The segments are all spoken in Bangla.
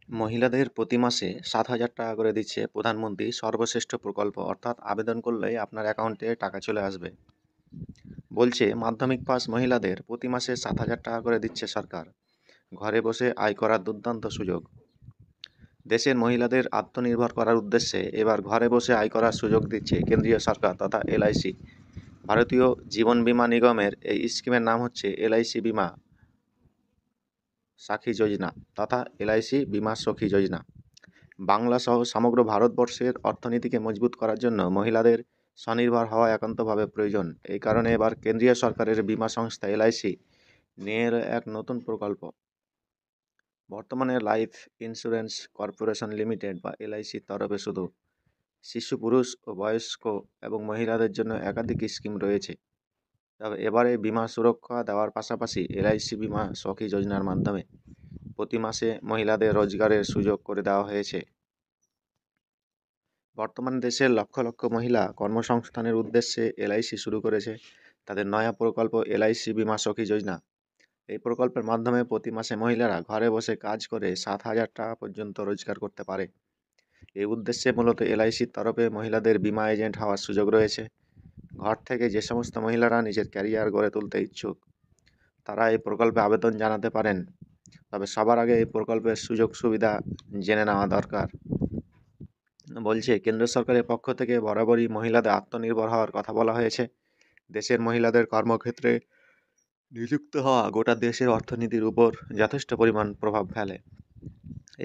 মহিলাদের প্রতি মাসে ৭,০০০ টাকা করে দিচ্ছে প্রধানমন্ত্রী সর্বশ্রেষ্ঠ প্রকল্প, অর্থাৎ আবেদন করলেই আপনার অ্যাকাউন্টে টাকা চলে আসবে। বলছে মাধ্যমিক পাস মহিলাদের প্রতি মাসে ৭,০০০ টাকা করে দিচ্ছে সরকার। ঘরে বসে আয় করার দুর্দান্ত সুযোগ। দেশের মহিলাদের আত্মনির্ভর করার উদ্দেশ্যে এবার ঘরে বসে আয় করার সুযোগ দিচ্ছে কেন্দ্রীয় সরকার তথা এলআইসি। ভারতীয় জীবন বীমা নিগমের এই স্কিমের নাম হচ্ছে এলআইসি বীমা সাখী যোজনা তথা এলআইসি বীমা সখী যোজনা। বাংলা সহ সমগ্র ভারতবর্ষের অর্থনীতিকে মজবুত করার জন্য মহিলাদের স্বনির্ভর হওয়া একান্তভাবে প্রয়োজন। এই কারণে এবার কেন্দ্রীয় সরকারের বীমা সংস্থা এলআইসি নিয়ে এলো এক নতুন প্রকল্প। বর্তমানে লাইফ ইন্স্যুরেন্স কর্পোরেশন লিমিটেড বা এলআইসির তরফে শুধু শিশু, পুরুষ ও বয়স্ক এবং মহিলাদের জন্য একাধিক স্কিম রয়েছে। তবে এবারে বীমা সুরক্ষা দেওয়ার পাশাপাশি এলআইসি বীমা সখী যোজনার মাধ্যমে প্রতি মাসে মহিলাদের রোজগারের সুযোগ করে দেওয়া হয়েছে। বর্তমানে দেশের লক্ষ লক্ষ মহিলা কর্মসংস্থানের উদ্দেশ্যে এলআইসি শুরু করেছে তাদের নয়া প্রকল্প এলআইসি বীমা সখী যোজনা। এই প্রকল্পের মাধ্যমে প্রতি মাসে মহিলারা ঘরে বসে কাজ করে ৭,০০০ টাকা পর্যন্ত রোজগার করতে পারে। এই উদ্দেশ্যে মূলত এলআইসির তরফে মহিলাদের বীমা এজেন্ট হওয়ার সুযোগ রয়েছে। ঘর থেকে যে সমস্ত মহিলারা নিজের ক্যারিয়ার গড়ে তুলতে ইচ্ছুক তারা এই প্রকল্পে আবেদন জানাতে পারেন। তবে সবার আগে এই প্রকল্পের সুযোগ সুবিধা জেনে নেওয়া দরকার। বলছে কেন্দ্র সরকারের পক্ষ থেকে বরাবরই মহিলাদের আত্মনির্ভর হওয়ার কথা বলা হয়েছে। দেশের মহিলাদের কর্মক্ষেত্রে নিযুক্ত হওয়া গোটা দেশের অর্থনীতির উপর যথেষ্ট পরিমাণ প্রভাব ফেলে।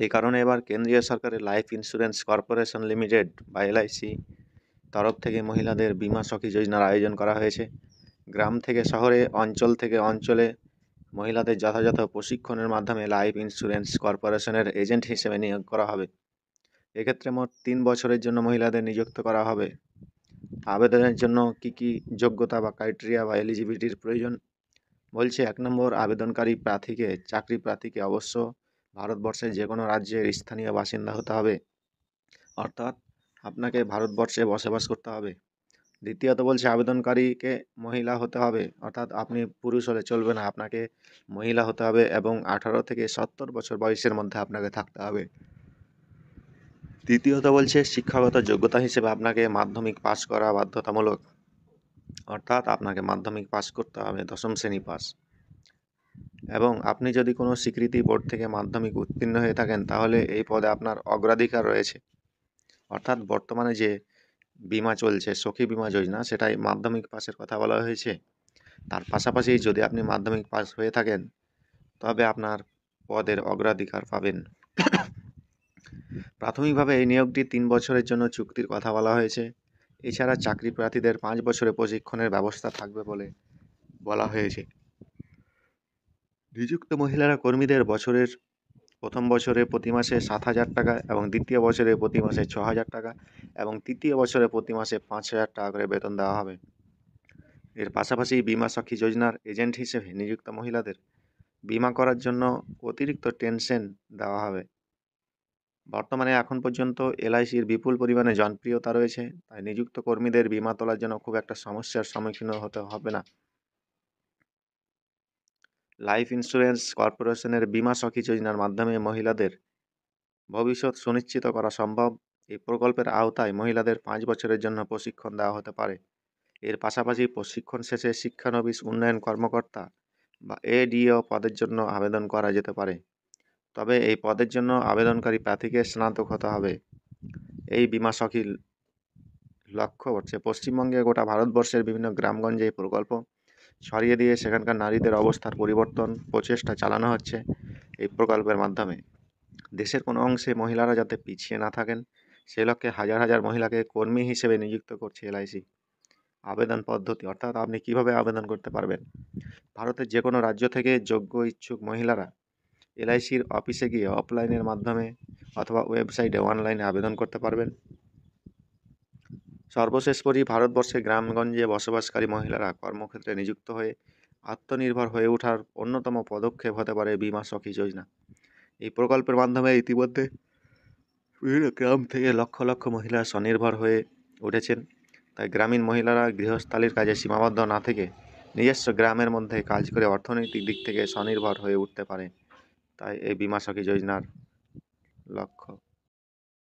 এই কারণে এবার কেন্দ্রীয় সরকারের লাইফ ইন্স্যুরেন্স কর্পোরেশন লিমিটেড বা এলআইসি তরফ থেকে মহিলাদের বীমা সখী যোজনার আয়োজন করা হয়েছে। গ্রাম থেকে শহরে, অঞ্চল থেকে অঞ্চলে মহিলাদের যথাযথ প্রশিক্ষণের মাধ্যমে লাইফ ইন্স্যুরেন্স কর্পোরেশনের এজেন্ট হিসেবে নিয়োগ করা হবে। এক্ষেত্রে মোট ৩ বছরের জন্য মহিলাদের নিযুক্ত করা হবে। আবেদনের জন্য কি যোগ্যতা বা ক্রাইটেরিয়া বা এলিজিবিলিটির প্রয়োজন? বলছে ১ নম্বর, আবেদনকারী প্রার্থীকে অবশ্য ভারতবর্ষের যে কোনো রাজ্যের স্থানীয় বাসিন্দা হতে হবে, অর্থাৎ আপনাকে ভারতবর্ষে বসবাস করতে হবে। দ্বিতীয়ত বলছে আবেদনকারীকে মহিলা হতে হবে, অর্থাৎ আপনি পুরুষ হলে চলবে না, আপনাকে মহিলা হতে হবে এবং ১৮ থেকে ৭০ বছর বয়সের মধ্যে আপনাকে থাকতে হবে। তৃতীয়ত বলছে শিক্ষাগত যোগ্যতা হিসেবে আপনাকে মাধ্যমিক পাস করা বাধ্যতামূলক, অর্থাৎ আপনাকে মাধ্যমিক পাস করতে হবে, ১০ম শ্রেণী পাস। এবং আপনি যদি কোনো স্বীকৃতি বোর্ড থেকে মাধ্যমিক উত্তীর্ণ হয়ে থাকেন তাহলে এই পদে আপনার অগ্রাধিকার রয়েছে। অর্থাৎ বর্তমানে যে বিমা চলছে সখী বিমা যোজনা, সেটাই মাধ্যমিক পাসের কথা বলা হয়েছে। তার পাশাপাশি যদি আপনি মাধ্যমিক পাস হয়ে থাকেন তবে আপনার পদের অগ্রাধিকার পাবেন। প্রাথমিকভাবে এই নিয়োগটি ৩ বছরের জন্য চুক্তির কথা বলা হয়েছে। এছাড়া চাকরি প্রার্থীদের ৫ বছরের প্রশিক্ষণের ব্যবস্থা থাকবে বলে বলা হয়েছে। নিযুক্ত মহিলারা কর্মীদের বছরের প্রথম বছরে প্রতি মাসে ৭,০০০ টাকা এবং দ্বিতীয় বছরে প্রতি মাসে ৬,০০০ টাকা এবং তৃতীয় বছরে প্রতি মাসে ৫,০০০ টাকা করে বেতন দেওয়া হবে। এর পাশাপাশি বীমা সখী যোজনার এজেন্ট হিসেবে নিযুক্ত মহিলাদের বীমা করার জন্য অতিরিক্ত টেনশন দেওয়া হবে। বর্তমানে এখন পর্যন্ত এলআইসির বিপুল পরিমাণে জনপ্রিয়তা রয়েছে, তাই নিযুক্ত কর্মীদের বীমা তোলার জন্য খুব একটা সমস্যার সম্মুখীন হতে হবে না। লাইফ ইন্স্যুরেন্স কর্পোরেশনের বীমা সখী যোজনার মাধ্যমে মহিলাদের ভবিষ্যৎ সুনিশ্চিত করা সম্ভব। এই প্রকল্পের আওতায় মহিলাদের ৫ বছরের জন্য প্রশিক্ষণ দেওয়া হতে পারে। এর পাশাপাশি প্রশিক্ষণ শেষে শিক্ষানবিশ উন্নয়ন কর্মকর্তা বা এডিও পদের জন্য আবেদন করা যেতে পারে। তবে এই পদের জন্য আবেদনকারী প্রার্থীকে স্নাতক হতে হবে। এই বীমা সখীর লক্ষ্য হচ্ছে পশ্চিমবঙ্গে গোটা ভারতবর্ষের বিভিন্ন গ্রামগঞ্জে এই প্রকল্প ছড়িয়ে দিয়ে সেখানকার নারীদের অবস্থার পরিবর্তন প্রচেষ্টা চালানো হচ্ছে এই প্রকল্পের মাধ্যমে। দেশের কোনো অংশে মহিলারা যাতে পিছিয়ে না থাকেন সেই লক্ষ্যে হাজার হাজার মহিলাকে কর্মী হিসেবে নিযুক্ত করছে এলআইসি। আবেদন পদ্ধতি, অর্থাৎ আপনি কিভাবে আবেদন করতে পারবেন। ভারতের যে কোনো রাজ্য থেকে যোগ্য ইচ্ছুক মহিলারা এলআইসির অফিসে গিয়ে অফলাইনের মাধ্যমে অথবা ওয়েবসাইটে অনলাইনে আবেদন করতে পারবেন। সর্বশেষপরি ভারতবর্ষে গ্রামগঞ্জে বসবাসকারী মহিলারা কর্মক্ষেত্রে নিযুক্ত হয়ে আত্মনির্ভর হয়ে ওঠার অন্যতম পদক্ষেপ হতে পারে বীমা সখী যোজনা। এই প্রকল্পের মাধ্যমে ইতিমধ্যে বিভিন্ন গ্রাম থেকে লক্ষ লক্ষ মহিলা স্বনির্ভর হয়ে উঠেছেন। তাই গ্রামীণ মহিলারা গৃহস্থালির কাজে সীমাবদ্ধ না থেকে নিজস্ব গ্রামের মধ্যে কাজ করে অর্থনৈতিক দিক থেকে স্বনির্ভর হয়ে উঠতে পারে। তাই এই বীমা সখী যোজনার লক্ষ্য।